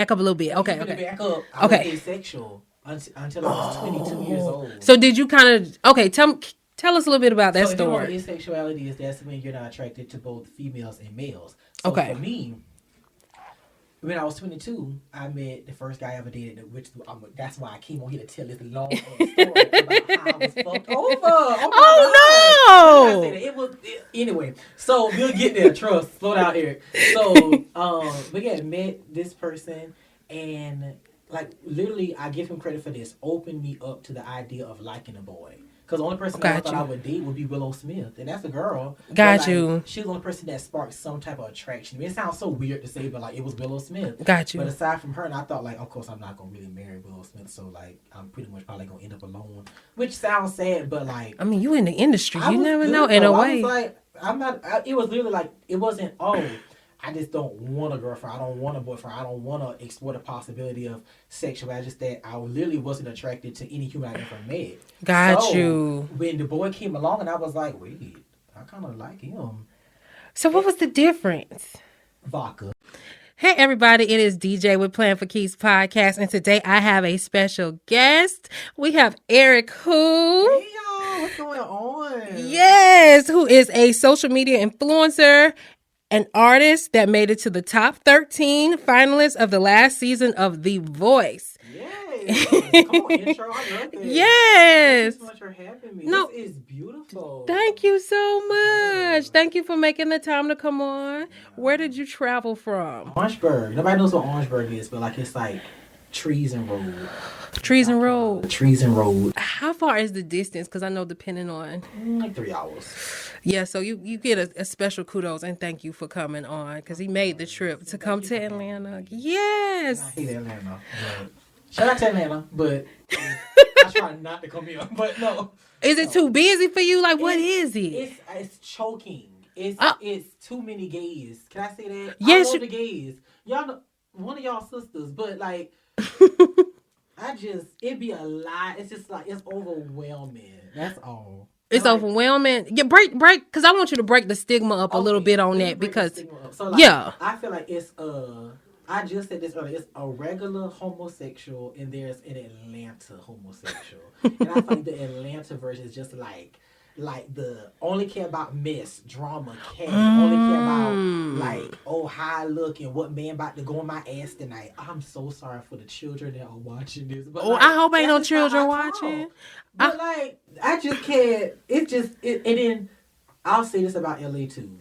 Back up a little bit. Okay, Even to okay. back up, I was Okay. asexual until I was 22 years old. So did you kind of okay, tell us a little bit about So that if you don't know what story. asexuality is, that's when you're not attracted to both females and males. So for Okay. me, when I was 22, I met the first guy I ever dated, which that's why I came on here to tell this long ass story about how I was fucked over. Oh my god! Let me not say Oh that. Anyway. So we'll get there. Trust. Slow down, Eric. So but yeah, met this person, and like literally, I give him credit for this. Opened me up to the idea of liking a boy. Because the only no. person I ever Got thought I you. would date would be Willow Smith, and that's a girl. But Got like, you. she's the only person that sparked some type of attraction. I mean, it sounds so weird to say, but like, it was Willow Smith. Got But you. aside from her, and I thought like, of course, I'm not gonna really marry Willow Smith, so like, I'm pretty much probably gonna end up alone, which sounds sad, but like, I mean, you in the industry. I You was never know good in a though. I was way. like, I'm not. It was literally like, it wasn't. Oh, I just don't want a girlfriend. I don't want a boyfriend. I don't want to explore the possibility of sexuality. Just that I literally wasn't attracted to any human I ever met. Got So you. when the boy came along, and I was like, wait, I kind of like him. So what was the difference? Vodka. Hey everybody, it is DJ with Plan for Keys podcast, and today I have a special guest. We have Eric who Hey y'all, what's going on? yes, who is a social media influencer, an artist that made it to the top 13 finalists of the last season of The Voice. Yes. Come on, intro. I love it. Yes. Thank you so much for having me. No. This is beautiful. Thank you so much. Yeah. Thank you for making the time to come on. Where did you travel from? Orangeburg. Nobody knows what Orangeburg is, but like it's like trees and road. Trees and Road. Trees and road. How far is the distance? Because I know depending on. Like 3 hours. Yeah, so you get a special kudos and thank you for coming on because he made the trip to come to Atlanta. Yes. I hate Atlanta. But shout out to Atlanta, but I try not to come here. But no. Is it too busy for you? Like, what is it? It's choking. It's too many gays. Can I say that? Yes, I love the gays. Y'all know one of y'all sisters, but like it'd be a lot. It's just like it's overwhelming. That's all. It's like, overwhelming. Yeah, break, because I want you to break the stigma up a little bit on that because, so like, yeah. I feel like it's I just said this earlier. It's a regular homosexual, and there's an Atlanta homosexual, and I think the Atlanta version is just like the only care about mess, drama, cat, only care about like how I look and what man about to go in my ass tonight. I'm so sorry for the children that are watching this, but like, I hope ain't no that's just how children I watching. talk. But like I just can't. It's just and then I'll say this about LA too.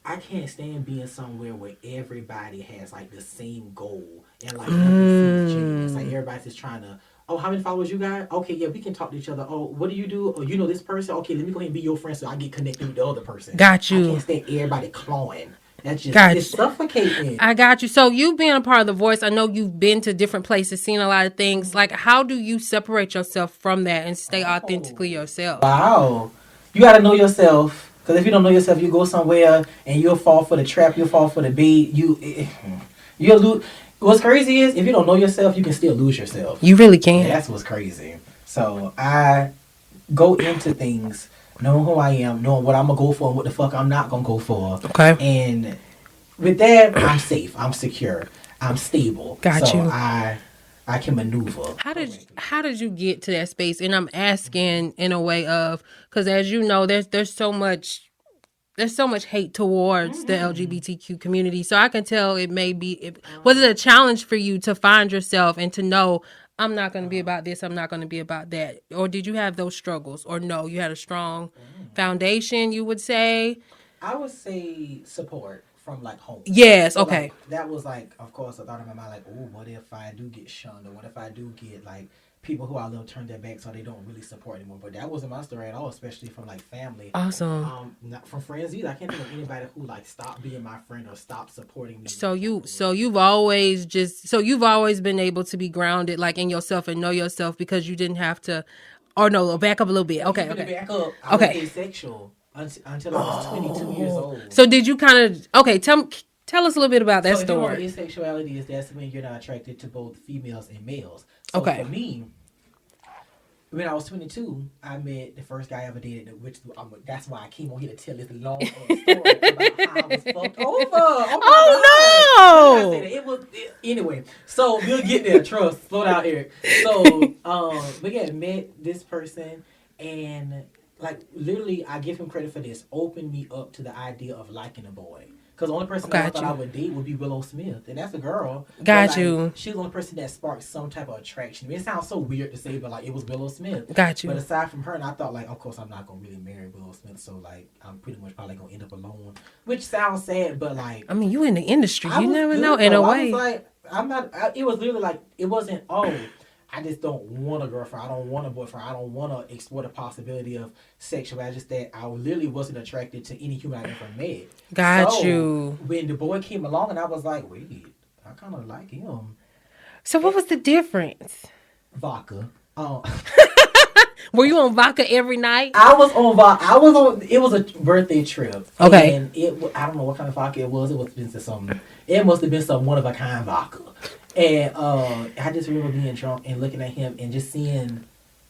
I can't stand being somewhere where everybody has like the same goal and like nothing seems genuine. It's like everybody's just trying to. Oh, how many followers you got? Okay, yeah, we can talk to each other. Oh, what do you do? Oh, you know this person? Okay, let me go ahead and be your friend so I get connected with the other person. Got you. I can't stand everybody clawing. That's just it's you. suffocating. I got you. So you being a part of The Voice, I know you've been to different places, seen a lot of things. Like, how do you separate yourself from that and stay authentically yourself? Wow. You got to know yourself. Because if you don't know yourself, you go somewhere and you'll fall for the trap. You'll fall for the bait. You'll lose. What's crazy is if you don't know yourself, you can still lose yourself. You really can. That's what's crazy. So I go into things knowing who I am, knowing what I'm going to go for and what the fuck I'm not going to go for. Okay. And with that, I'm safe. I'm secure. I'm stable. Got you. I can maneuver. How did you get to that space? And I'm asking in a way of because as you know, there's so much hate towards the LGBTQ community. So I can tell it may be was it a challenge for you to find yourself and to know I'm not going to be about this, I'm not going to be about that, or did you have those struggles, or no, you had a strong foundation? You would say. I would say support. From like home. Yes, so, okay. Like, that was like, of course, I thought in my mind, like, oh, what if I do get shunned? Or what if I do get like people who I love turn their back so they don't really support anymore? But that wasn't my story at all, especially from like family. Awesome. Not from friends either. I can't think of anybody who like stopped being my friend or stopped supporting me. So you've always been able to be grounded like in yourself and know yourself because you didn't have to. Or no, back up a little bit. Okay. Back up. I was asexual. Until I was 22 years old. So did you kind of tell us a little bit about that story? If you know what asexuality is, that's when you're not attracted to both females and males. So okay. For me, when I was 22, I met the first guy I ever dated, which that's why I came on here to tell this long ass story about how I was fucked over. Oh my god! Why did I say Oh that? Anyway. So we'll get there. Trust. Slow down, Eric. So but yeah, met this person, and like literally, I give him credit for this. Opened me up to the idea of liking a boy. Because the only person I got thought I you. would date would be Willow Smith. And that's a girl. But Got like you. she's the only person that sparked some type of attraction. I mean, it sounds so weird to say, but like it was Willow Smith. Got But you. aside from her, and I thought like, of course I'm not gonna really marry Willow Smith, so like I'm pretty much probably gonna end up alone. Which sounds sad, but like I mean, you in the industry. I You was never know. good In though. a I was way. like, I'm not. It was literally like it wasn't. Oh, I just don't want a girlfriend. I don't want a boyfriend. I don't want to explore the possibility of sexual. I just that I literally wasn't attracted to any human I ever met. Got So you. when the boy came along, and I was like, wait, I kind of like him. So what was the difference? Vodka. Were you on vodka every night? I was on vodka. I was on. It was a birthday trip. Okay. And I don't know what kind of vodka it was. It must have been something. It must have been some one of a kind vodka. And I just remember being drunk and looking at him and just seeing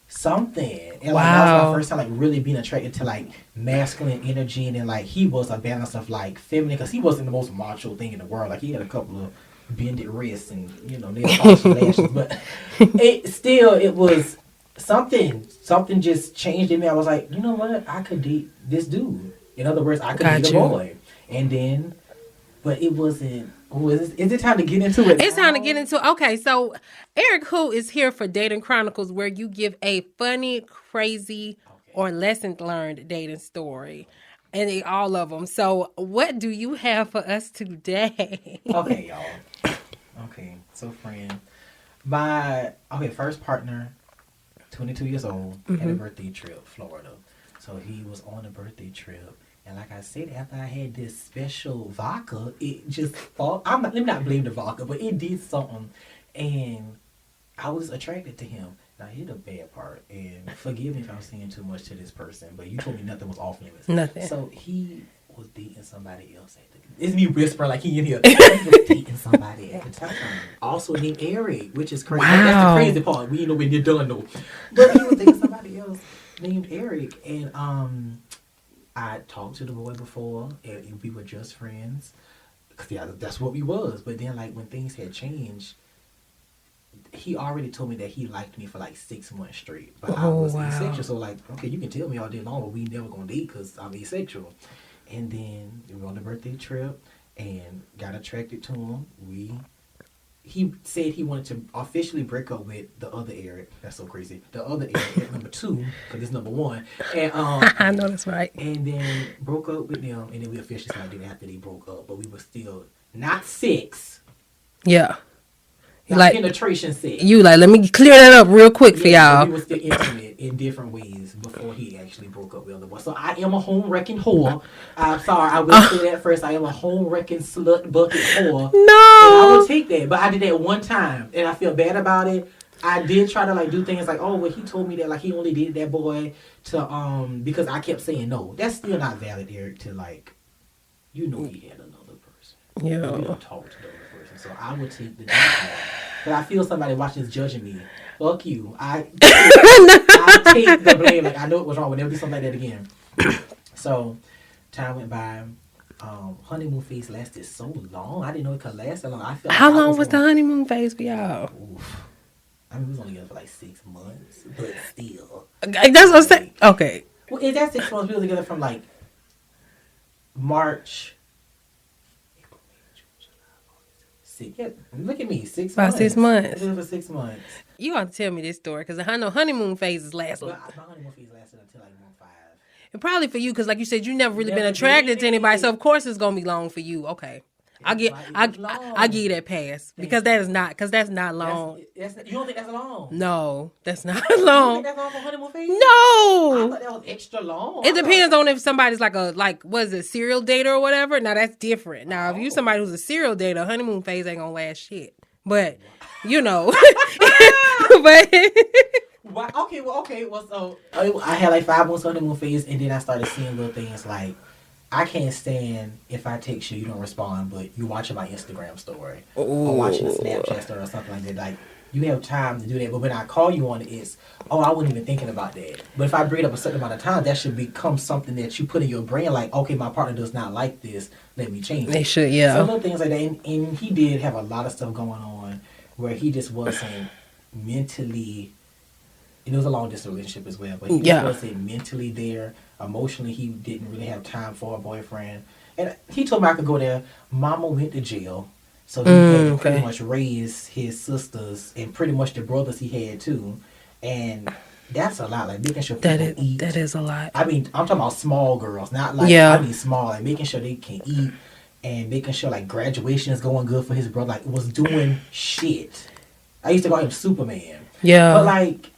something. And like that was my first time like really being attracted to like masculine energy, and then like he was a balance of like feminine, because he wasn't the most macho thing in the world. Like he had a couple of bended wrists and nail polish lashes, but it was something just changed in me. I was like, you know what, I could date this dude. In other words, I could date a boy. And then, but it wasn't. Oh, is it time to get into it? It's time to get into it. Okay, so Eric Who is here for Dating Chronicles, where you give a funny, crazy, or lesson learned dating story. And all of them. So what do you have for us today? Okay, y'all. Okay, so friend. First partner, 22 years old, had a birthday trip, Florida. So he was on a birthday trip. And like I said, after I had this special vodka, it just let me not blame the vodka, but it did something. And I was attracted to him. Now, here's the bad part. And forgive me if I'm saying too much to this person, but you told me nothing was off limits. Nothing. So he was dating somebody else. It's me whispering like he in here. He was dating somebody at the time. Also named Eric, which is crazy. Wow. That's the crazy part. We know when you're done though. But he was dating somebody else named Eric. And I talked to the boy before, and we were just friends. Cause yeah, that's what we was. But then, like when things had changed, he already told me that he liked me for like 6 months straight. But I was asexual, so like, okay, you can tell me all day long, but we never gonna date because I'm asexual. And then we were on the birthday trip and got attracted to him. He said he wanted to officially break up with the other Eric. That's so crazy. The other Eric, number 2, because it's number 1. And I know that's right. And then broke up with them, and then we officially started after they broke up. But we were still not sex. Yeah. Not like penetration sex. You let me clear that up real quick for y'all. We were still intimate in different ways before he actually broke up with the other boy. So I am a home wrecking whore. I'm sorry, I will say that first. I am a home wrecking slut bucket whore. No. And I will take that. But I did that one time, and I feel bad about it. I did try to like do things like, oh, well, he told me that like he only dated that boy to because I kept saying no. That's still not valid, Eric. To like, he had another person. Yeah. We don't talk to the other person, so I would take the judgment. But I feel somebody watching is judging me. Fuck you. I take the blame. Like I know it was wrong. Would never do something like that again. So time went by. Honeymoon phase lasted so long. I didn't know it could last that long. I felt How long was the honeymoon phase for y'all? Oof. I mean, we was only together for like 6 months, but still. That's what I'm saying. Okay. Well, in that 6 months, we were together from like March. April, May, June, July, August. Yeah, look at me, 6 About months. 6 months. We were for 6 months. You got to tell me this story because I know honeymoon phases last. But my honeymoon phase lasted until like month 5. And probably for you because, like you said, you never really been attracted to anybody, so of course it's gonna be long for you. Okay. I give you that pass because that's not long. You don't think that's long? No, that's not You don't long. think that's long for honeymoon phase? No. I thought that was extra long. It depends on if somebody's what is it, serial dater or whatever. Now that's different. Now if you somebody who's a serial dater, honeymoon phase ain't gonna last shit. But but. Okay. Well, so I had like 5 months honeymoon phase, and then I started seeing little things like, I can't stand if I text you don't respond, but you watching my Instagram story or watching a Snapchat story or something like that. Like, you have time to do that. But when I call you on it, it's, oh, I wasn't even thinking about that. But if I bring it up a certain amount of time, that should become something that you put in your brain, like, okay, my partner does not like this. Let me change They it. should, yeah. So little things like that. And he did have a lot of stuff going on where he just wasn't mentally. And it was a long distance relationship as well, but he just wasn't mentally there. Emotionally, he didn't really have time for a boyfriend. And he told me I could go there. Mama went to jail. So he had to pretty much raise his sisters and pretty much the brothers he had too. And that's a lot. Like making sure people eat. That is a lot. I mean, I'm talking about small girls, not like, I mean small, like making sure they can eat and making sure like graduation is going good for his brother. Like was doing shit. I used to call him Superman. Yeah. But like,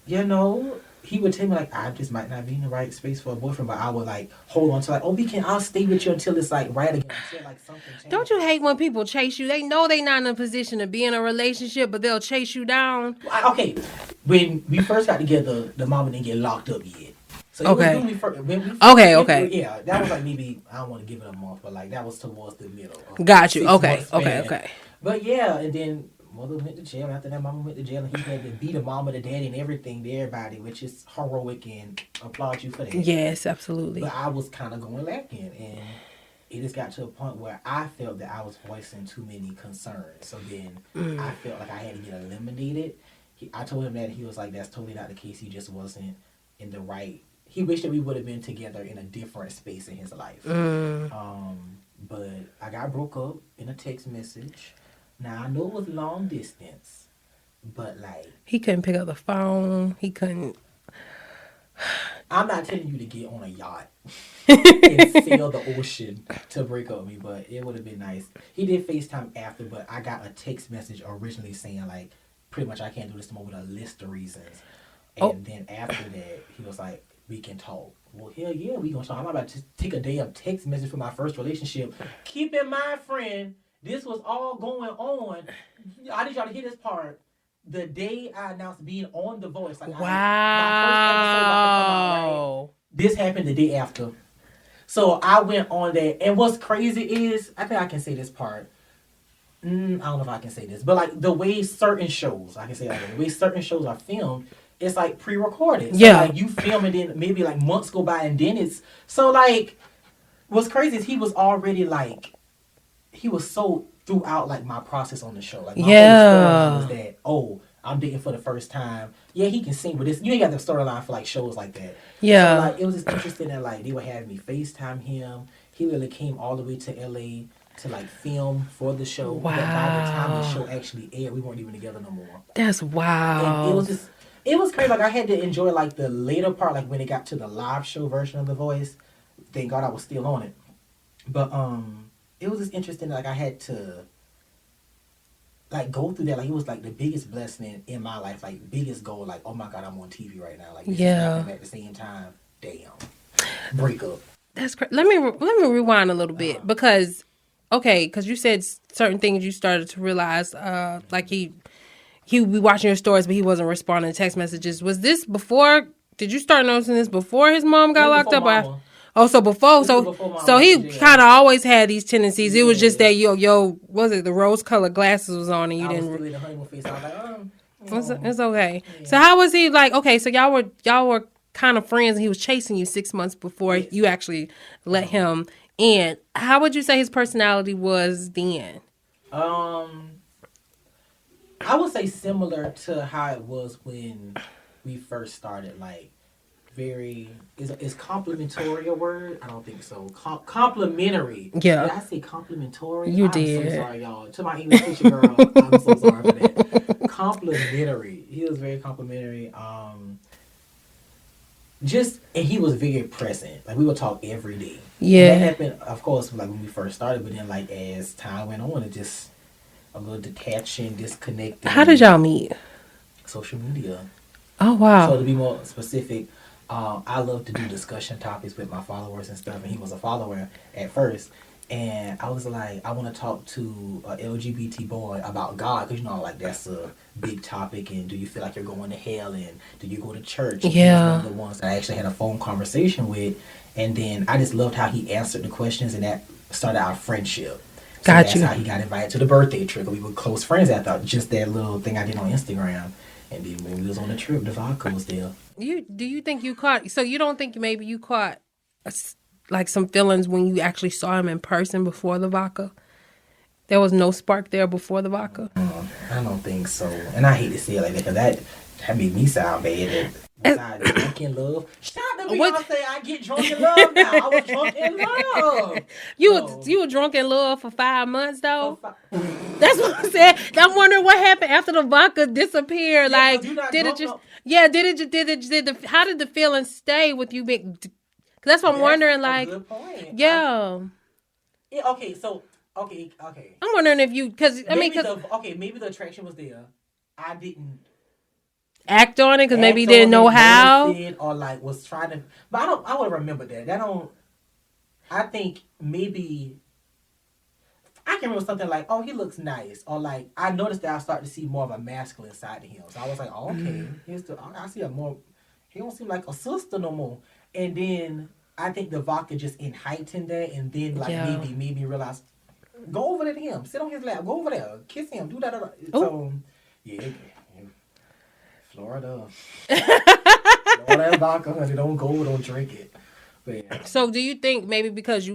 you know, he would tell me like, I just might not be in the right space for a boyfriend, but I would like hold on to like, oh, I'll stay with you until it's like right again, until like something changes. Don't you hate when people chase you? They know they're not in a position to be in a relationship, but they'll chase you down. Okay, when we first got together, the mama didn't get locked up yet. So it was when we first, okay. Yeah, that was like maybe, I don't want to give it a month, but like that was towards the middle. Got you. Okay. But yeah, and then mother went to jail. After that, mama went to jail, and he had to beat the mama, the daddy, and everything to everybody, which is heroic and applaud you for that. Yes, absolutely. But I was kind of going lacking, and it just got to a point where I felt that I was voicing too many concerns. So then I felt like I had to get eliminated. I told him that. He was like, that's totally not the case. He just wasn't in the right. He wished that we would have been together in a different space in his life. But I got broke up in a text message. Now, I know it was long distance, but like... He couldn't pick up the phone. He couldn't... I'm not telling you to get on a yacht and sail the ocean to break up with me, but it would have been nice. He did FaceTime after, but I got a text message originally saying, like, pretty much I can't do this no more with a list of reasons. And then after that, he was like, we can talk. Well, hell yeah, we gonna talk. I'm about to take a damn text message from my first relationship. Keep in mind, friend... This was all going on. I need y'all to hear this part. The day I announced being on The Voice. Like wow. My first episode about to come out, right? This happened the day after. So I went on there. And what's crazy is, I think I can say this part. I don't know if I can say this. But like the way certain shows, I can say that. The way certain shows are filmed, it's like pre-recorded. So like you film and then maybe like months go by and then it's... So like, what's crazy is he was already like... He was so throughout like my process on the show. Like my whole storyline was that, oh, I'm dating for the first time. Yeah, he can sing, but you ain't got the storyline for like shows like that. Yeah. So like it was just interesting that like they were having me FaceTime him. He really came all the way to LA to like film for the show. Wow. But by the time the show actually aired, we weren't even together no more. That's wow. And it was crazy. Like I had to enjoy like the later part, like when it got to the live show version of The Voice. Thank God I was still on it. But it was just interesting. Like I had to like go through that. Like it was like the biggest blessing in my life. Like biggest goal. Like, oh my God, I'm on TV right now. Like this is happening at the same time. Damn. Breakup. That's crazy. Let me rewind a little bit because you said certain things you started to realize. Like he would be watching your stories, but he wasn't responding to text messages. Was this before? Did you start noticing this before his mom got locked up? Mama. Oh, so before, so he kind of always had these tendencies. It was just that was it the rose-colored glasses was on and you didn't. Really the honeymoon face. I was like, it's okay. Yeah. So how was he like? Okay, so y'all were kind of friends, and he was chasing you 6 months before you actually let him in. How would you say his personality was then? I would say similar to how it was when we first started. Like. Is complimentary a word? I don't think so. Complimentary. Yeah. Did I say complimentary? You did. I'm so sorry, y'all. To my English teacher girl, I'm so sorry for that. Complimentary. He was very complimentary. And he was very present. Like we would talk every day. Yeah. And that happened, of course, like when we first started, but then like as time went on, it just a little detaching, disconnecting. How did y'all meet? Social media. Oh wow. So to be more specific, I love to do discussion topics with my followers and stuff, and he was a follower at first. And I was like, I want to talk to a LGBT boy about God, because like that's a big topic. And do you feel like you're going to hell? And do you go to church? And yeah. He was one of the ones that I actually had a phone conversation with. And then I just loved how he answered the questions, and that started our friendship. So Got that's you. how he got invited to the birthday trip. We were close friends after just that little thing I did on Instagram. And then when we was on the trip, the vodka was there. Do you think you caught? So you don't think maybe you caught like some feelings when you actually saw him in person before the vodka? There was no spark there before the vodka. I don't think so. And I hate to say it like that because that made me sound bad. Was I drunk in love? Shout out to What? Beyonce, I get drunk in love now. I was drunk in love. You were drunk in love for 5 months though. So, That's what I said. I'm wondering what happened after the vodka disappeared. yeah, Like, you not did it drunk just? no. Yeah, did the? How did the feeling stay with you? That's what I'm wondering. That's a Like, good point. yeah. Okay, so okay. I'm wondering if you, because I mean, because Maybe the attraction was there. I didn't act on it because maybe you act didn't on know it, how. notice it, or like was trying to. But I would remember that. That don't. I think maybe I can remember something like, oh, he looks nice, or like I noticed that I started to see more of a masculine side to him. So I was like, oh, okay, I see a more. He don't seem like a sister no more. And then I think the vodka just heightened that, and then like Yeah. maybe made me realize, go over there to him, sit on his lap, go over there, kiss him, do that. Oh. So yeah, Florida, Florida vodka, honey, don't drink it. But yeah. So do you think maybe because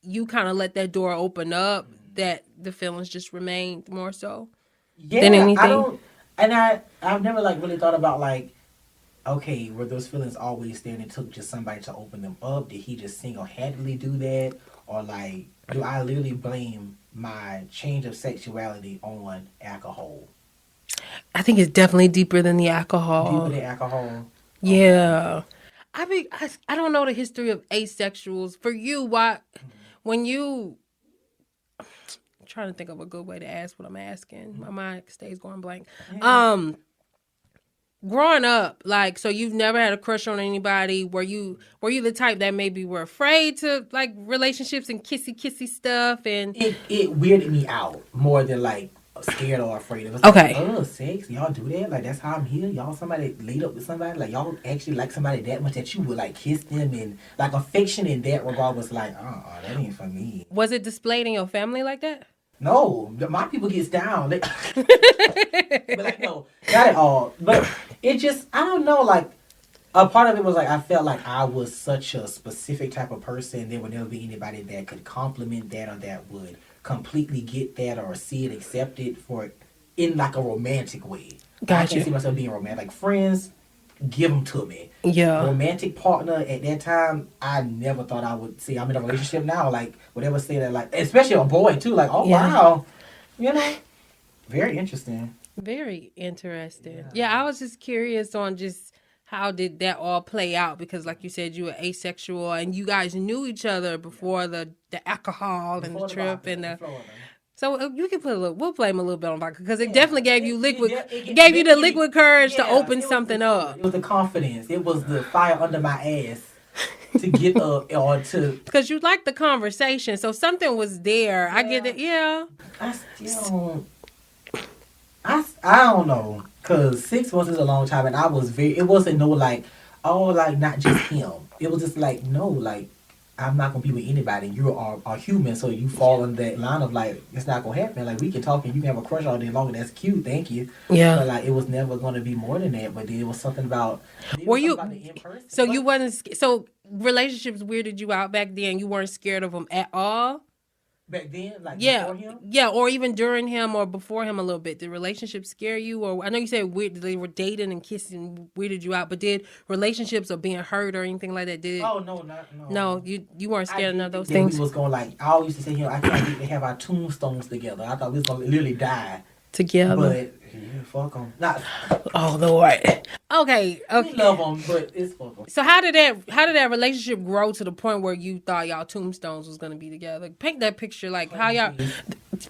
you kind of let that door open up that the feelings just remained more so than anything? I don't, and I've never like really thought about like, okay, were those feelings always there and it took just somebody to open them up? Did he just single-handedly do that? Or like, do I literally blame my change of sexuality on alcohol? I think it's definitely deeper than the alcohol. Deeper than alcohol? Yeah. I don't know the history of asexuals. For you, when you, I'm trying to think of a good way to ask what I'm asking. My mind stays going blank. Growing up, like, so you've never had a crush on anybody. Were you the type that maybe were afraid to like relationships and kissy stuff? And It weirded me out more than like scared or afraid. It was okay, like, oh, sex, y'all do that? Like that's how I'm here. Y'all somebody laid up with somebody. Like y'all actually like somebody that much that you would like kiss them, and like affection in that regard was like, that ain't for me. was it displayed in your family like that? No, my people gets down. But like, no, not at all. But it just, I don't know, like, a part of it was like, I felt like I was such a specific type of person. There would never be anybody that could compliment that or that would completely get that or see it, accept it in like a romantic way. Gotcha. I can't see myself being romantic. Like, friends, give them to me. Yeah. Romantic partner at that time, I never thought I would see. I'm in a relationship now, like whatever say that, like especially a boy too. Like, oh Yeah. wow, very interesting. Very interesting. Yeah, I was just curious on just how did that all play out because, like you said, you were asexual and you guys knew each other before the alcohol and the trip and the. So you can we'll blame a little bit on vodka because it definitely gave you gave you the liquid courage to open something up. It was the confidence. It was the fire under my ass to get up or to. Because you liked the conversation, so something was there. Yeah. I get it. Yeah. I don't know, cause 6 months is a long time, and I was it wasn't no like, oh, like not just him. It was just like, no, like I'm not gonna be with anybody. You are human, so you fall in that line of like it's not gonna happen. Like we can talk and you can have a crush all day long, and that's cute. Thank you. Yeah. But like it was never gonna be more than that. But then it was something about. Were you? So you wasn't. So relationships weirded you out back then. You weren't scared of them at all. Back then, like yeah, before him? Yeah, or even during him or before him a little bit. Did relationships scare you? Or I know you said weird, they were dating and kissing weirded you out, but did relationships or being hurt or anything like that? Did? Oh no. No, you weren't scared of none of those things. We was going like I always used to say, I can't wait to have our tombstones together. I thought we was gonna literally die together. But fuck them. Not. Oh Lord. Okay. We love them, but it's fuck them. So how did that relationship grow to the point where you thought y'all tombstones was gonna be together? Paint that picture, like how y'all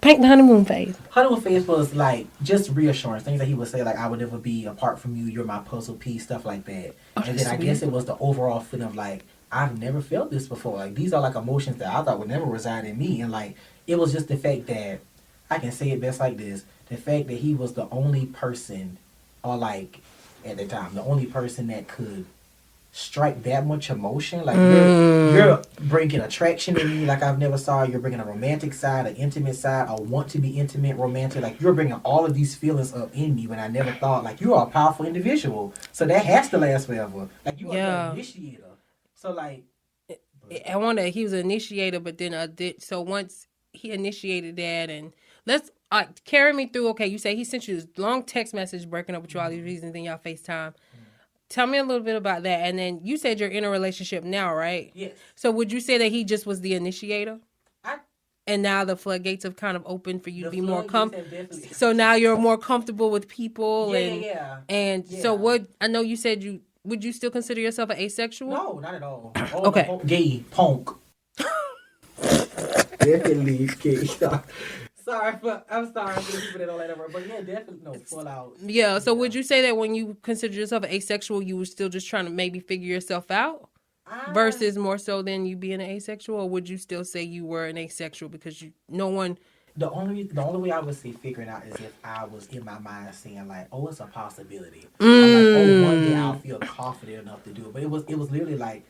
paint the honeymoon phase. Honeymoon phase was like just reassurance, things that he would say like I would never be apart from you. You're my puzzle piece, stuff like that. Oh, and then I guess it was the overall feeling of like I've never felt this before. Like these are like emotions that I thought would never reside in me, and like it was just the fact that I can say it best like this. The fact that he was the only person, or like, at the time, the only person that could strike that much emotion. Like you're bringing attraction in me like I've never saw. You're bringing a romantic side, an intimate side, a want to be intimate, romantic. Like you're bringing all of these feelings up in me when I never thought. Like you are a powerful individual, so that has to last forever. Like you are the initiator. So like, I wonder he was an initiator, but then so once he initiated that, and let's carry me through. Okay, you say he sent you this long text message breaking up with you all these reasons, then y'all FaceTime. Tell me a little bit about that. And then you said you're in a relationship now, right? Yes. So would you say that he just was the initiator? And now the floodgates have kind of opened for you to be more comfortable. So now you're more comfortable with people. And so what, I know you said would you still consider yourself an asexual? No, not at all. Okay. Gay, punk. Definitely gay. I'm sorry for the people that don't like that word, but yeah, definitely no full out. Yeah. So would you say that when you consider yourself an asexual, you were still just trying to maybe figure yourself out, versus more so than you being an asexual, or would you still say you were an asexual because The only way I would say figuring out is if I was in my mind saying like, oh, it's a possibility. I'm like, oh, one day I'll feel confident enough to do it. But it was literally like,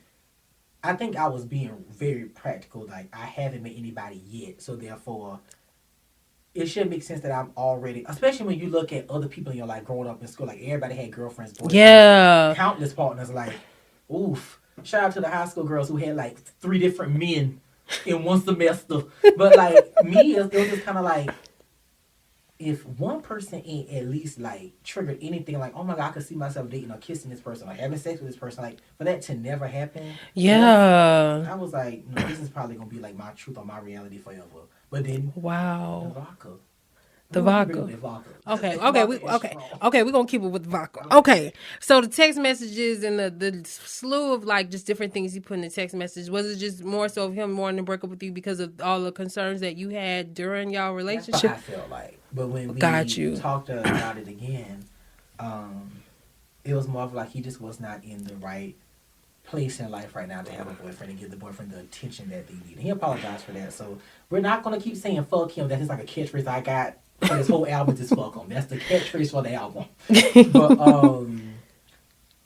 I think I was being very practical. Like I haven't met anybody yet, so therefore it should make sense that I'm already, especially when you look at other people in your life growing up in school, like everybody had girlfriends, boyfriends, countless partners. Like, oof. Shout out to the high school girls who had like 3 different men in one semester. But like me, it was just kind of like, if one person ain't at least like triggered anything, like, oh my God, I could see myself dating or kissing this person or having sex with this person, like for that to never happen. Yeah. I was like, no, this is probably gonna be like my truth or my reality forever. But then, wow, the vodka. Okay, we're gonna keep it with the vodka. Okay, so the text messages and the slew of like just different things he put in the text message, was it just more so of him wanting to break up with you because of all the concerns that you had during y'all relationship? That's what I felt like. But when we talked about it again, it was more of like he just was not in the right place in life right now to have a boyfriend and give the boyfriend the attention that they need. And he apologized for that. So we're not going to keep saying fuck him. That is like a catchphrase I got for this whole album, just fuck him. That's the catchphrase for the album. But,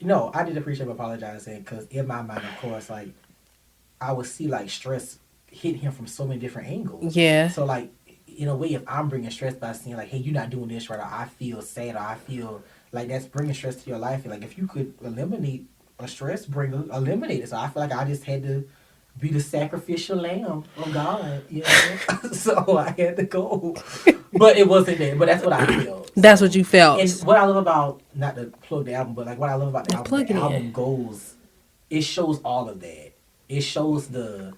no, I did appreciate him apologizing because in my mind, of course, like, I would see like stress hit him from so many different angles. Yeah. So like, in a way, if I'm bringing stress by saying like, hey, you're not doing this right, or I feel sad, or I feel like that's bringing stress to your life, and like if you could eliminate a stress bringer, eliminate it. So I feel like I just had to be the sacrificial lamb of God, you know. So I had to go, but it wasn't that. But that's what I felt. That's what you felt. And what I love about, not to plug the album, but like what I love about the album goes, it shows all of that. It shows the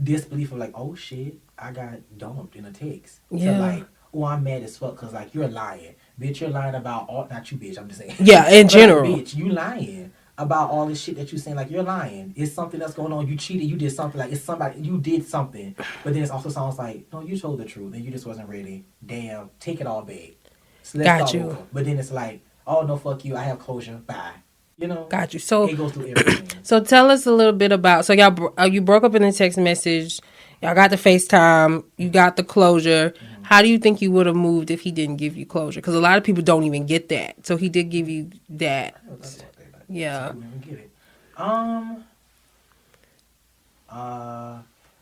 disbelief of like, oh shit, I got dumped in a text. Yeah. So like, oh, I'm mad as fuck because like you're lying, bitch. You're lying about all. Not you, bitch. I'm just saying. Yeah, in general, like, bitch, you lying about all this shit that you saying. Like you're lying. It's something that's going on. You cheated. You did something. Like it's somebody. You did something. But then it also sounds like, no, you told the truth and you just wasn't ready. Damn, take it all back. So got you. Over. But then it's like, oh no, fuck you. I have closure. Bye. You know. Got you. So it goes through everything. So tell us a little bit about. So y'all, you broke up in the text message. Y'all got the FaceTime. You got the closure. Mm-hmm. How do you think you would have moved if he didn't give you closure? Because a lot of people don't even get that. So he did give you that. Yeah. Get it.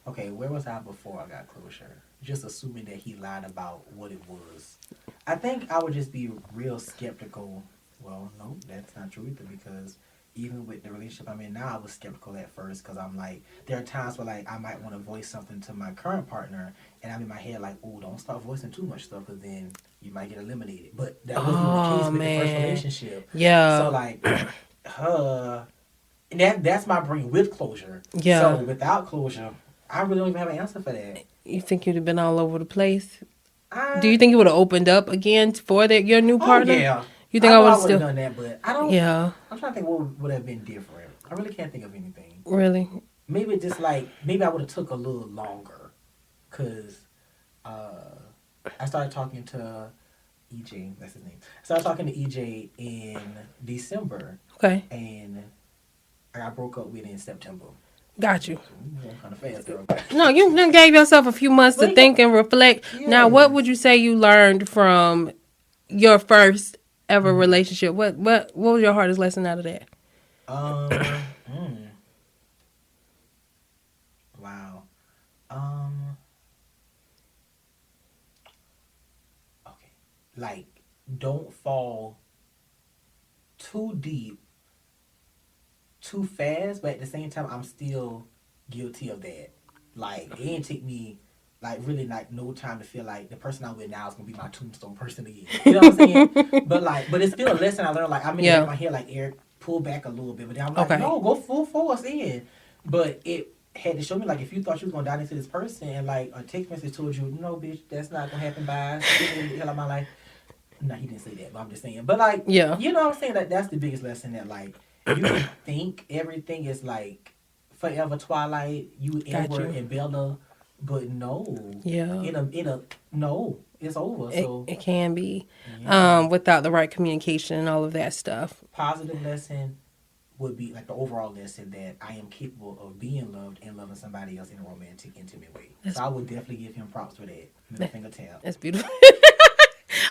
Okay, where was I before I got closure? Just assuming that he lied about what it was. I think I would just be real skeptical. Well, no, that's not true either, because even with the relationship I'm in now, I was skeptical at first because I'm like, there are times where like I might want to voice something to my current partner, and I'm in my head like, oh, don't start voicing too much stuff because then you might get eliminated. But that wasn't the case with the first relationship. Yeah. So like, that's my brain with closure. Yeah. So without closure, I really don't even have an answer for that. You think you'd have been all over the place? Do you think you would have opened up again for your new partner? Oh, yeah. You think I would have still done that, but I don't. Yeah. I'm trying to think what would have been different. I really can't think of anything. Really? Maybe just like I would have took a little longer, cause I started talking to EJ. That's his name. I started talking to EJ in December. Okay. And I broke up with it in September. Got you. Kind of fast, girl. No, you then gave yourself a few months to think and reflect. Yeah. Now, what would you say you learned from your first ever relationship? What was your hardest lesson out of that? Mm, wow. Um. Okay. Like, don't fall too deep, too fast, but at the same time, I'm still guilty of that. Like, it didn't take me like really like no time to feel like the person I'm with now is gonna be my tombstone person again. You know what I'm saying? But like, but it's still a lesson I learned. Like, I'm in the back of Yeah. my head, like Eric, pull back a little bit. But then I'm like, Okay. no, go full force in. But it had to show me like if you thought you was gonna dive into this person and like a text message told you, no, bitch, that's not gonna happen. Bye. Get the hell out of my life. No, he didn't say that, but I'm just saying. But like, Yeah. you know what I'm saying? Like that's the biggest lesson that like you can think everything is like forever Twilight, you Got Edward you. and Bella, but no. Yeah. In a no, it's over. So It can be, yeah. without the right communication and all of that stuff. Positive lesson would be like the overall lesson that I am capable of being loved and loving somebody else in a romantic, intimate way. That's So I would definitely give him props for that. Middle finger tap. that's beautiful.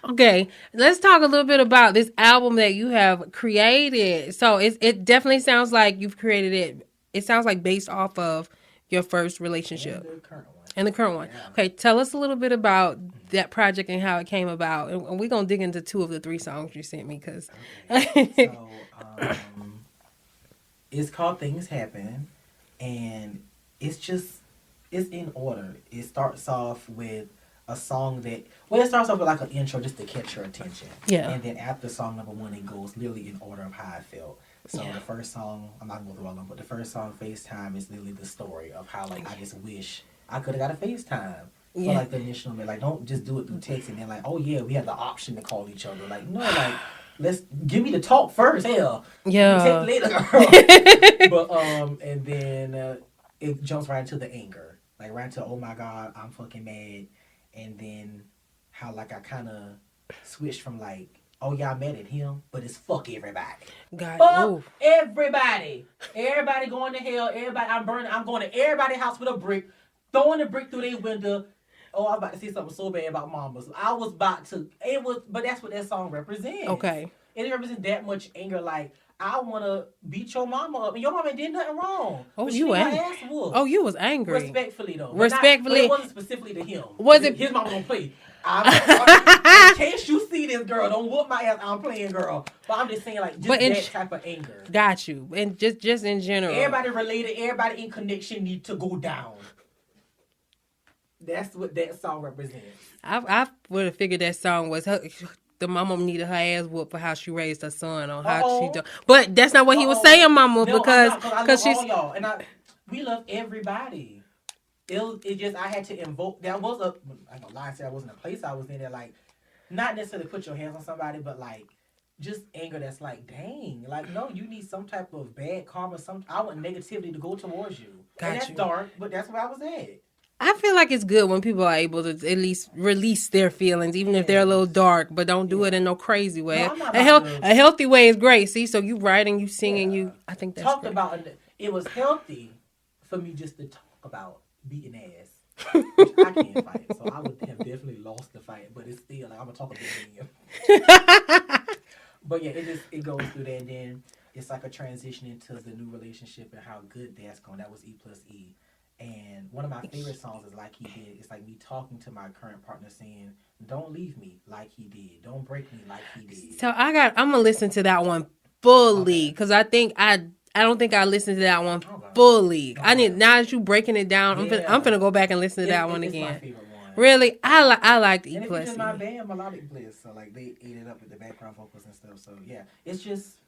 Okay, let's talk a little bit about this album that you have created. So it definitely sounds like you've created it. It sounds like based off of your first And relationship the current one. and the current one. Yeah. Okay, tell us a little bit about that project and how it came about. And we're gonna dig into two of the three songs you sent me because. Okay. So it's called Things Happen, and it's just it's in order. It starts off with a song that it starts off with like an intro just to catch your attention. Yeah. And then after song number one, it goes literally in order of how I felt. So Yeah. the first song, I'm not gonna go through all of them, but the first song, FaceTime, is literally the story of how like I just wish I could have got a FaceTime. For Yeah. like the initial, like don't just do it through text and then like, oh yeah, we have the option to call each other. Like no, like let's give me the talk first. Hell, Yeah. you text later, girl. But and then it jumps right into the anger, like right into oh my god, I'm fucking mad, and then how like I kind of switched from like oh yeah, I'm mad at him, but it's fuck everybody. God. Fuck Ooh. everybody. Everybody going to hell. Everybody, I'm burning. I'm going to everybody's house with a brick, throwing the brick through their window. Oh, I'm about to say something so bad about mamas. I was about to. It was, but that's what that song represents. Okay. It represents that much anger. Like I want to beat your mama up, and your mama did nothing wrong. Oh, but she you need her angry? ass whooped. Oh, you was angry. Respectfully though. Respectfully. But it wasn't specifically to him. Was it? His mama don't play. In case you see this girl, don't whoop my ass. I'm playing girl, but I'm just saying like just that type of anger. Got you, and just in general. Everybody related, everybody in connection need to go down. That's what that song represents. I would have figured that song was her. The mama needed her ass whooped for how she raised her son on how she do. But that's not what he was saying, mama, no, because she's all y'all and we love everybody. It just I had to invoke. That was a I don't lie and say I wasn't a place I was in there like not necessarily put your hands on somebody, but like just anger that's like dang, like no, you need some type of bad karma. I want negativity to go towards you. Got and that's you. dark, but that's where I was at. I feel like it's good when people are able to at least release their feelings, even if they're a little dark, but don't do it in no crazy way. No, I'm not A healthy way is great. See, so you writing, you singing, you. I think that's talked great. about. It was healthy for me just to talk about beating ass, which I can't fight. So I would have definitely lost the fight, but it's still like I'm gonna talk about it. But yeah, it goes through that, and then it's like a transition into the new relationship and how good that's going. That was E+E. And one of my favorite songs is Like He Did. It's like me talking to my current partner saying, don't leave me like he did. Don't break me like he did. So I'm gonna listen to that one fully because I don't think I listened to that one fully. I need now that you breaking it down. I'm finna go back and listen to that one again. It's my favorite one. Really, I liked E+E. And it's just my band Melodic Bliss, so like they ate it up with the background vocals and stuff. So yeah, it's just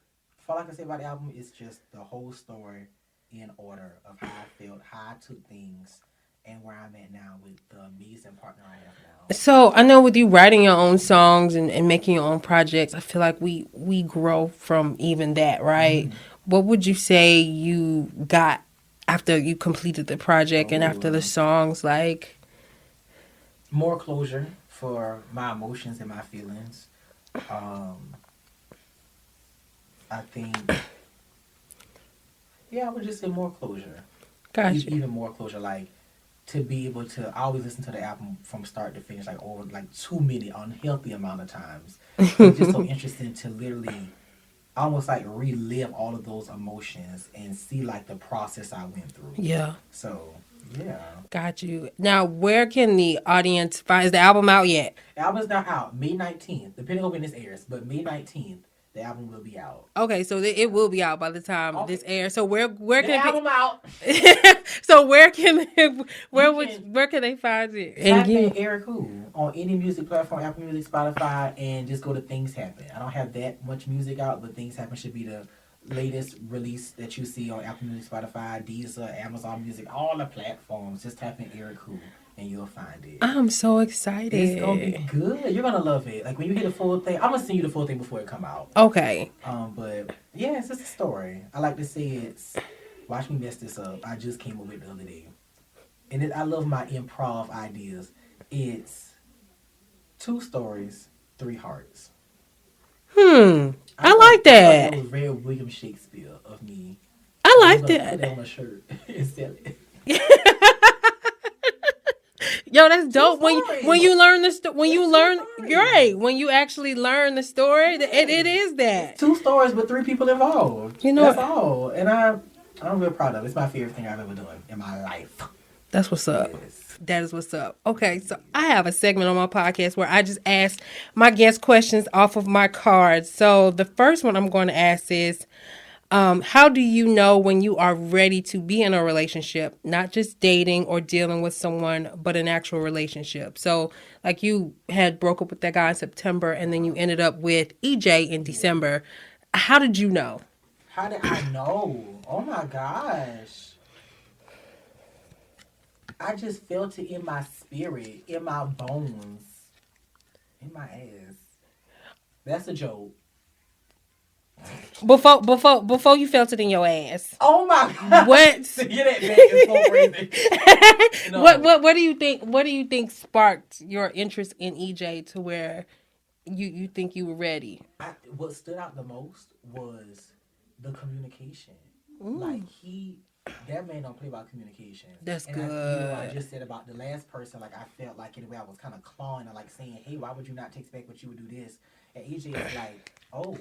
all I can say about the album is just the whole story in order of how I felt, how I took things, and where I'm at now with the amazing partner I have now. So I know with you writing your own songs and making your own projects, I feel like we grow from even that, right? Mm-hmm. What would you say you got after you completed the project and after the songs, like? More closure for my emotions and my feelings. I think... Yeah, I would just say more closure. Gotcha. Even more closure, like to be able to. I always listen to the album from start to finish, like over like too many unhealthy amount of times. It's just so interesting to literally almost like relive all of those emotions and see like the process I went through. Yeah. So yeah. Got you. Now, where can the audience find? Is the album out yet? The album's not out. May 19th, depending on when this airs, but May 19th, the album will be out. Okay, so it will be out by the time this airs. So where the can album out? So where can they find it? Type in Eric Who on any music platform, Apple Music, Spotify, and just go to Things Happen. I don't have that much music out, but Things Happen should be the latest release that you see on Apple Music, Spotify, Deezer, Amazon Music, all the platforms. Just type in Eric Who and you'll find it. I'm so excited. It's gonna be good. You're gonna love it. Like when you hear the full thing, I'm gonna send you the full thing before it come out. Okay. But yeah, it's just a story. I like to say it's. Watch me mess this up. I just came up with it the other day, and I love my improv ideas. It's 2 stories, 3 hearts. I like that. That was very William Shakespeare of me. I like that. Put that on a shirt and sell it. Yo, that's dope. When you learn you're right. When you actually learn the story, it is that. It's 2 stories with 3 people involved. You know, that's all. And I'm real proud of it. It's my favorite thing I've ever done in my life. That's what's up. Yes. That is what's up. Okay, so I have a segment on my podcast where I just ask my guest questions off of my cards. So the first one I'm going to ask is, how do you know when you are ready to be in a relationship, not just dating or dealing with someone, but an actual relationship? So like you had broke up with that guy in September and then you ended up with EJ in December. How did you know? How did I know? Oh my gosh. I just felt it in my spirit, in my bones, in my ass. That's a joke. Before you felt it in your ass. Oh my god! What? Hear that back is so crazy. No. What do you think? What do you think sparked your interest in EJ to where you think you were ready? What stood out the most was the communication. Ooh. Like that man don't play about communication. That's and good. I just said about the last person, like I felt like in a way I was kind of clawing and like saying, hey, why would you not text back what you would do this? And EJ is like, oh,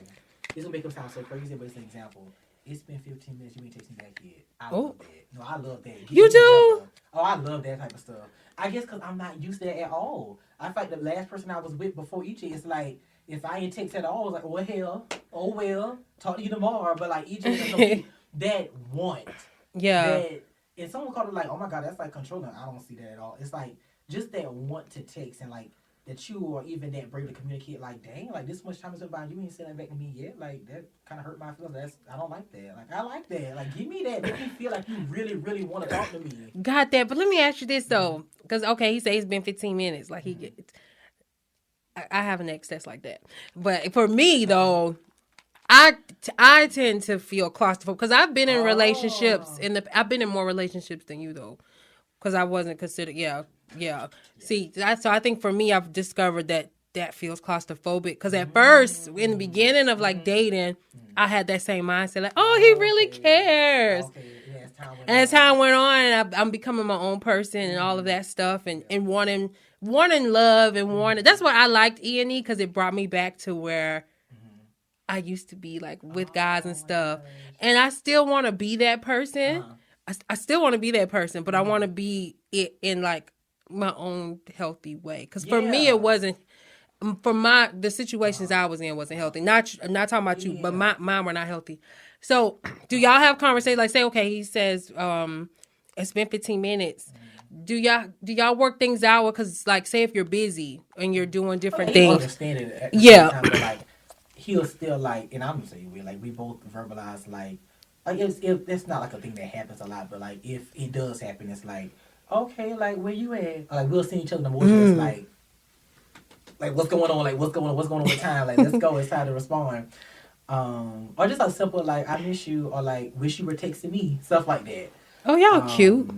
this will make him sound so crazy, but it's an example. It's been 15 minutes, you ain't texting back yet. I love that. No, I love that. You do? Oh, I love that type of stuff. I guess because I'm not used to that at all. I feel like the last person I was with before EJ is like, if I ain't text at all, I was like, oh hell, oh well, talk to you tomorrow. But like EJ is that want. Yeah. And someone called it like, oh my god, that's like controlling. I don't see that at all. It's like just that want to text and like that you or even that brave to communicate. Like, dang, like this much time has been by, you ain't said that back to me yet. Like that kind of hurt my feelings. I don't like that. Like I like that. Like give me that. Make me feel like you really, really want to talk to me. Got that. But let me ask you this though, because okay, he said it's been 15 minutes. Like he gets. I have an ex that's like that. But for me though. I tend to feel claustrophobic because I've been in relationships I've been in more relationships than you though, because I wasn't considered. Yeah. See, so I think for me, I've discovered that feels claustrophobic because at first, in the beginning of like dating, I had that same mindset like, oh, he really cares. And as time went on, I'm becoming my own person and all of that stuff and wanting love and wanting. That's why I liked E&E because it brought me back to where I used to be like with guys and stuff. And I still want to be that person. I still want to be that person, but I want to be it in like my own healthy way. Because for me, it wasn't, for the situations I was in wasn't healthy. Not talking about you, but mine were not healthy. So do y'all have conversations like say, okay, he says, it's been 15 minutes. Do y'all work things out? Because like say if you're busy and you're doing different things. Understand it at the same time, but like, he'll still like, and I'm gonna say we like we both verbalize like it's not like a thing that happens a lot, but like if it does happen, it's like okay, like where you at? Or, like we'll see each other in the morning. It's like what's going on? Like what's going on with time? Like let's go. It's time to respond. Or just a simple like I miss you or like wish you were texting me, stuff like that. Oh, y'all cute.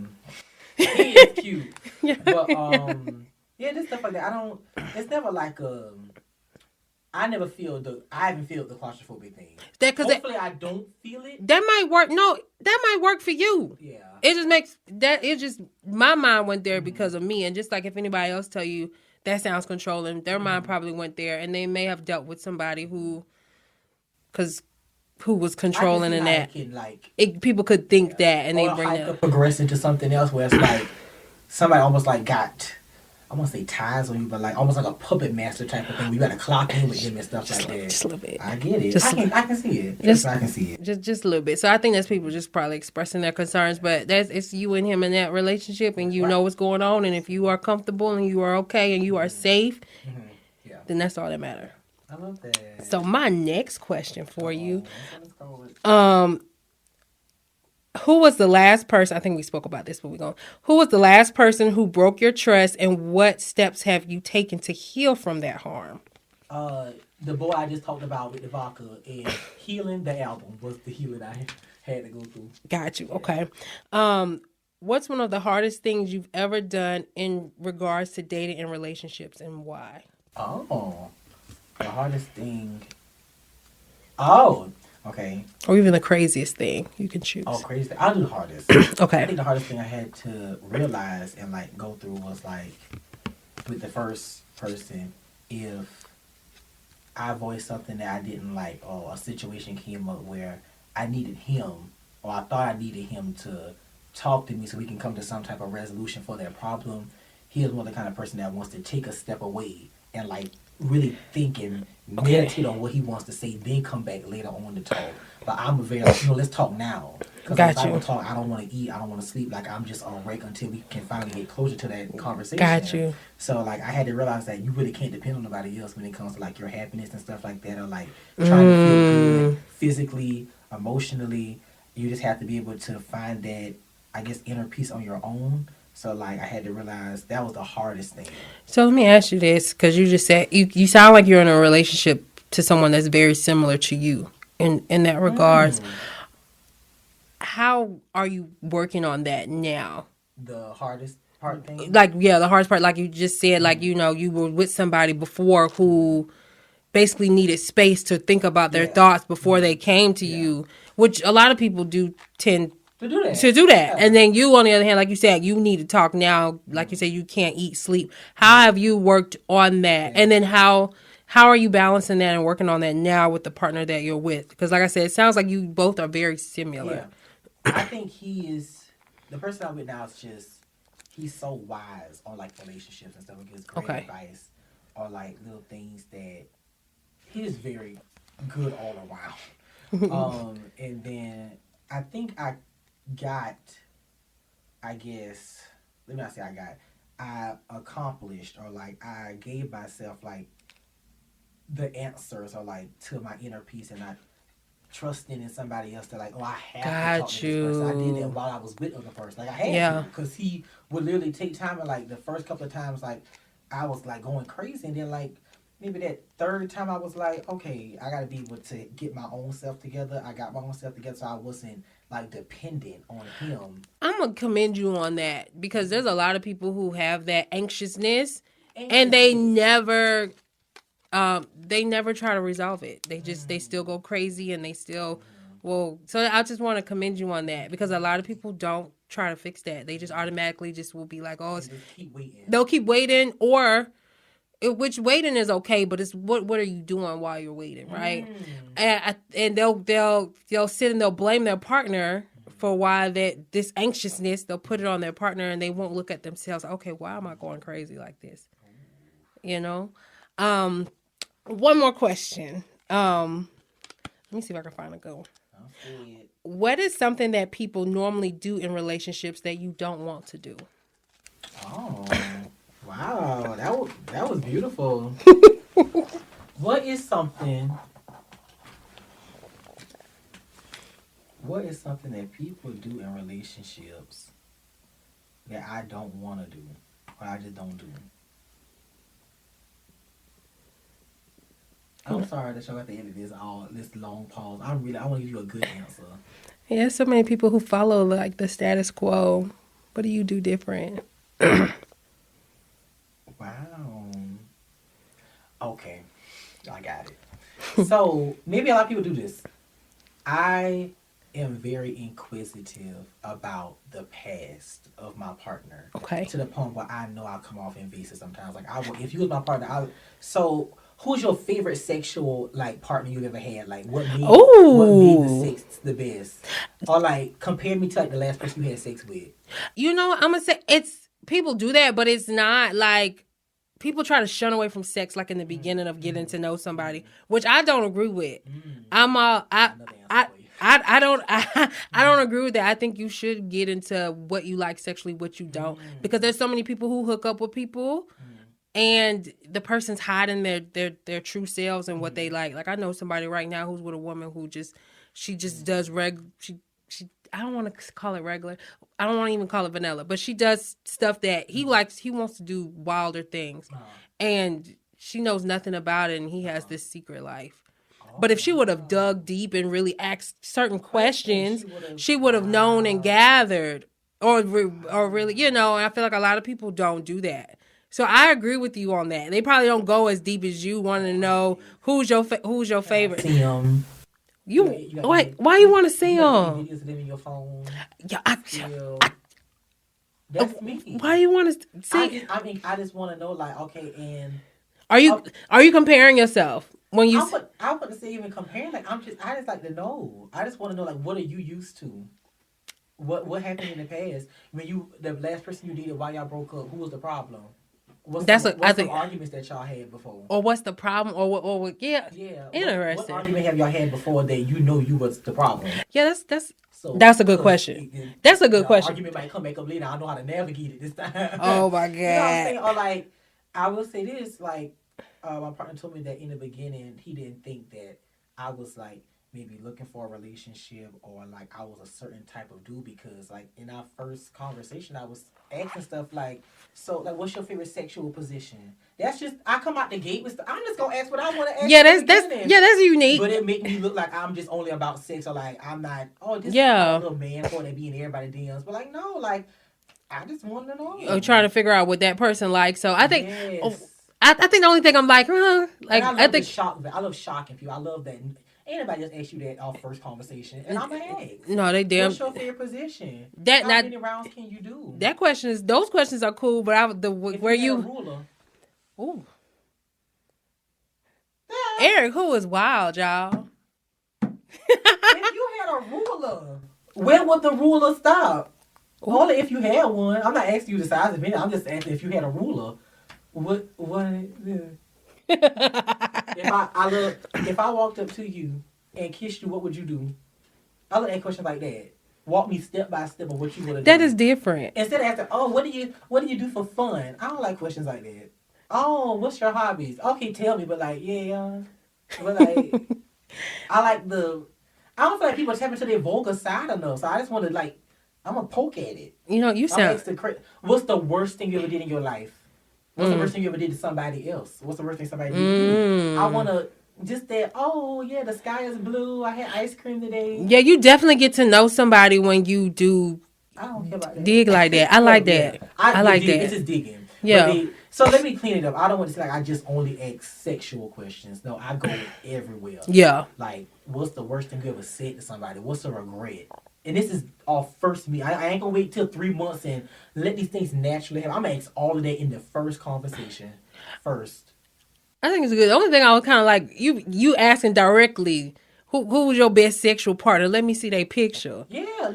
He is cute. But yeah, just stuff like that. It's never like I haven't feel the claustrophobic thing. Hopefully I don't feel it. That might work. No, that might work for you. Yeah. It just my mind went there because of me. And just like if anybody else tell you that sounds controlling, their mind probably went there and they may have dealt with somebody who, because who was I can controlling see and how that. it can like People could think yeah. that and they Or bring like that. progress into something else where it's like somebody almost like got I want to say ties on you, but like almost like a puppet master type of thing. Where you got to clock in with them and stuff like that. Just a little bit. I get it. Just I can see it. just I can see it. just a little bit. So I think that's people just probably expressing their concerns, but it's you and him in that relationship, and you know what's going on, and if you are comfortable and you are okay and you are safe, Yeah. then that's all that matters. I love that. So my next question for you, Let's go with- who was the last person? I think we spoke about this, but we're going. Who was the last person who broke your trust, and what steps have you taken to heal from that harm? The boy I just talked about with the vodka and healing the album was the healing I had to go through. Got you. Okay. What's one of the hardest things you've ever done in regards to dating and relationships, and why? Oh, the hardest thing. Oh, okay. Or even the craziest thing you can choose. Oh, crazy. I'll do the hardest. Okay. I think the hardest thing I had to realize and like go through was like with the first person, if I voiced something that I didn't like, or a situation came up where I needed him, or I thought I needed him to talk to me so we can come to some type of resolution for that problem. He is one of the kind of person that wants to take a step away and like really think and meditate on what he wants to say, then come back later on to talk. But I'm very like, let's talk now. Because if I don't talk, I don't want to eat, I don't want to sleep. Like I'm just on break until we can finally get closer to that conversation. Got you. So like I had to realize that you really can't depend on nobody else when it comes to like your happiness and stuff like that, or like trying to feel good physically, emotionally. You just have to be able to find that, I guess, inner peace on your own. So like I had to realize that was the hardest thing. So let me ask you this, because you just said you sound like you're in a relationship to someone that's very similar to you in that regards. How are you working on that now? The hardest part thing? Like, yeah, the hardest part, like you just said, like, you know, you were with somebody before who basically needed space to think about their thoughts before they came to you, which a lot of people do tend to do that. And then you, on the other hand, like you said, you need to talk now. Like you said, you can't eat, sleep. How have you worked on that? And then how are you balancing that and working on that now with the partner that you're with? Because like I said, it sounds like you both are very similar. Yeah. I think the person I'm with now is just, he's so wise on like relationships and stuff. He gives great advice or like little things that he is very good all around. And then I think I accomplished, or like I gave myself like the answers, or like to my inner peace, and not trusting in somebody else to like, oh, I have to talk to this person. I did that while I was with the other person. Like I had to, because he would literally take time, and like the first couple of times, like I was like going crazy, and then like maybe that third time I was like, okay, I gotta be able to get my own self together. I got my own self together, so I wasn't like dependent on him. I'm gonna commend you on that, because there's a lot of people who have that anxiousness. And they never try to resolve it. They still go crazy, and they still so I just want to commend you on that, because a lot of people don't try to fix that. They just automatically just will be like, oh, they'll keep waiting, or which waiting is okay, but it's what are you doing while you're waiting, right? And they'll sit and they'll blame their partner for why this anxiousness. They'll put it on their partner, and they won't look at themselves. Okay, why am I going crazy like this? You know. One more question. Let me see if I can find a good one. What is something that people normally do in relationships that you don't want to do? Oh, wow. That was beautiful. What is something that people do in relationships that I don't want to do, or I just don't do? I'm sorry that y'all at the end of this long pause. I want to give you a good answer. Yeah, so many people who follow like the status quo. What do you do different? Wow. Okay, I got it. So maybe a lot of people do this. I am very inquisitive about the past of my partner. Okay. To the point where I know I'll come off invasive sometimes. Like if you was my partner, so who's your favorite sexual like partner you've ever had? Like what made the Ooh. sex the best? Or like compare me to like the last person you had sex with. You know what? I'm gonna say it's people do that, but it's not like people try to shun away from sex like in the beginning of getting to know somebody, which I don't agree with. I'm all Another answer I for you. I don't I don't agree with that. I think you should get into what you like sexually, what you don't, because there's so many people who hook up with people and the person's hiding their true selves and what they like. Like I know somebody right now who's with a woman who she just does she I don't want to call it regular. I don't want to even call it vanilla, but she does stuff that he likes. He wants to do wilder things, and she knows nothing about it. And he has this secret life. But if she would have dug deep and really asked certain questions, she would have known and gathered, or really, you know. And I feel like a lot of people don't do that. So I agree with you on that. They probably don't go as deep as you, wanting to know who's your favorite. See Why you want to see you got them? videos of them in your phone. Yeah, Still. That's me. why you want to see? I just want to know, like, okay, and Are you comparing yourself when you? I wouldn't say even comparing. Like, I just like to know. I just want to know, like, what are you used to? What happened in the past when the last person you dated while y'all broke up? Who was the problem? What's the arguments that y'all had before? Or what's the problem? Or what? Yeah. Interesting. What argument have y'all had before that you know you was the problem? Yeah, that's a good question. That's a good question. Argument might come back up later. I know how to navigate it this time. Oh my god. You know what I'm saying? Or like, I will say this, like, my partner told me that in the beginning he didn't think that I was like maybe looking for a relationship or like I was a certain type of dude, because like in our first conversation I was asking stuff like, so like, what's your favorite sexual position? That's just, I come out the gate with stuff. I'm just gonna ask what I want to ask. Yeah, that's unique. But it make me look like I'm just only about sex, or like I'm not. Oh, this is a little man for that being everybody DMs. But like, no, like I just want to know. Or trying to figure out what that person likes. So I think. Yes. I think the only thing I'm like I think I love shocking people. I love that. Anybody just ask you that off first conversation, and I'm gonna ask. No, they damn. What's your favorite position? How many rounds can you do? Those questions are cool, but where you. Ruler. Ooh. Eric, who is wild, y'all? If you had a ruler, where would the ruler stop? Ooh. Only if you had one. I'm not asking you the size of it. I'm just asking if you had a ruler. What? If I walked up to you and kissed you, what would you do? I look at questions like that. Walk me step by step of what you would have done. That is different. Instead of asking, oh, what do you do for fun? I don't like questions like that. Oh, what's your hobbies? Okay, tell me, but like, yeah. But like, I don't feel like people tap into their vulgar side enough. So I just want to like, I'm gonna poke at it. You know, you sound. What's the worst thing you ever did in your life? What's the worst thing you ever did to somebody else? What's the worst thing somebody did to you? I want to just that, oh, yeah, the sky is blue. I had ice cream today. Yeah, you definitely get to know somebody when you do I don't care about that. Dig like that. I like that. Yeah. I like that. It's just digging. Yeah. So let me clean it up. I don't want to say like I just only ask sexual questions. No, I go everywhere. Yeah. Like, what's the worst thing you ever said to somebody? What's a regret? And this is all first me. I ain't gonna wait till 3 months and let these things naturally happen. I'm gonna ask all of that in the first conversation. First. I think it's good. The only thing I was kind of like, you asking directly, who was your best sexual partner? Let me see their picture. Yeah,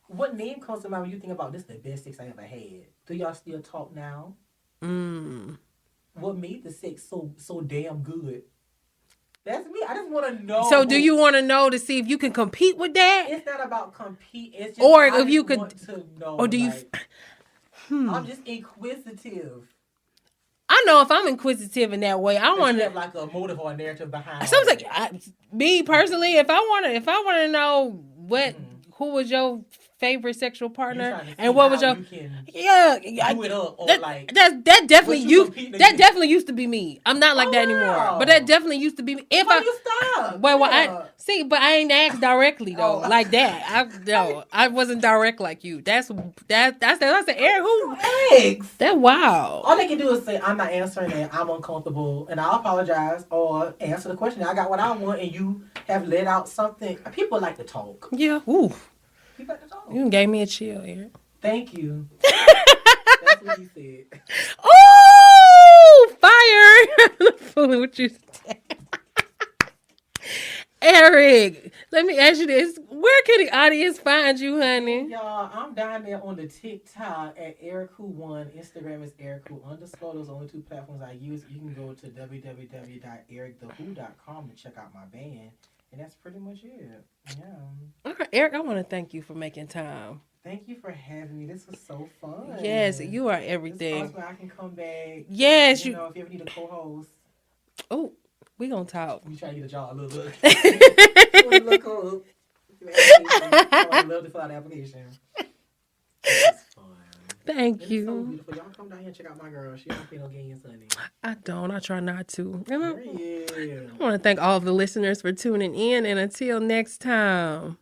what name comes to mind when you think about this the best sex I ever had? Do y'all still talk now? What made the sex so damn good? That's me. I just want to know. So do you want to know to see if you can compete with that? It's not about compete. It's just or if you could want to know. Or do you I'm just inquisitive. I know if I'm inquisitive in that way, I want to have like a motive or a narrative behind. So like me personally, if I want to know who was your favorite sexual partner and what was your do it up or that definitely used to be me. I'm not like that anymore, but that definitely used to be me. If you stop? But I ain't asked directly though, like that. I wasn't direct like you. That's the air who eggs. That wow. All they can do is say I'm not answering it. I'm uncomfortable, and I'll apologize or answer the question. I got what I want, and you have let out something. People like to talk. Yeah. Ooh. People like to talk. You gave me a chill, Eric. Thank you. That's what he said. Oh. Woo! Fire! I'm fooling with you. Eric, let me ask you this. Where can the audience find you, honey? Y'all, I'm down there on the TikTok at Eric1. Instagram is Eric_. Those are the only two platforms I use. You can go to www.ericthewho.com to check out my band. And that's pretty much it. Yeah. Okay, Eric, I want to thank you for making time. Thank you for having me. This was so fun. Yes, you are everything. This is awesome. I can come back. Yes, you know, if you ever need a co-host. Oh, we gonna talk. We try to get a job a little look. I love to fill out the application. It's fun. Thank you. So beautiful. Y'all come down here and check out my girl. She don't pay no games, honey. I don't. I try not to. Yeah. I want to thank all of the listeners for tuning in, and until next time.